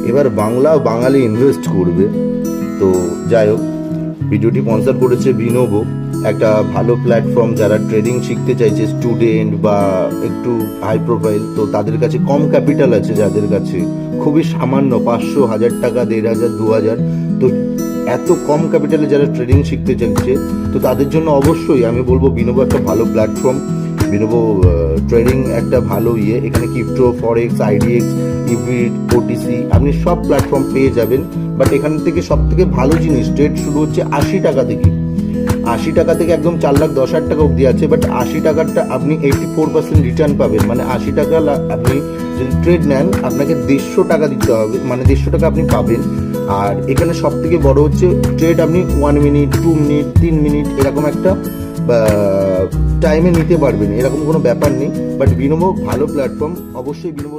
এবার বাংলা বাঙালি ইনভেস্ট করবে। তো যাই হোক, ভিডিওটি স্পন্সর করেছে বিনোভো, একটা ভালো প্ল্যাটফর্ম যারা ট্রেডিং শিখতে চাইছে, স্টুডেন্ট বা একটু হাই প্রোফাইল, তো তাদের কাছে কম ক্যাপিটাল আছে, যাদের কাছে খুবই সামান্য 500, 1000 টাকা, 1500, 2000, তো এত কম ক্যাপিটালে যারা ট্রেডিং শিখতে চাইছে, তো তাদের জন্য অবশ্যই আমি বলবো বিনোভো একটা ভালো প্ল্যাটফর্ম। বিনোভো ট্রেডিং একটা ভালো এখানে ক্রিপ্টো, ফরেক্স, আইডিএক্স, ইভিট, ওটিসি, আপনি সব প্ল্যাটফর্ম পেয়ে যাবেন। বাট এখান থেকে সব থেকে ভালো জিনিস, ট্রেড শুরু হচ্ছে 80 টাকা থেকে। 80 টাকা থেকে একদম 4,10,000 টাকা অবধি আছে। বাট 80 টাকাটা আপনি 84% রিটার্ন পাবেন। মানে 80 টাকা আপনি যদি ট্রেড নেন, আপনাকে 150 টাকা দিতে হবে, মানে 150 টাকা আপনি পাবেন। আর এখানে সব থেকে বড় হচ্ছে ট্রেড আপনি 1 মিনিট, 2 মিনিট, 3 মিনিট এরকম একটা টাইমে নিতে পারবেন, এরকম কোনো ব্যাপার নেই। বাট বিনোভো ভালো প্ল্যাটফর্ম, অবশ্যই বিনোভো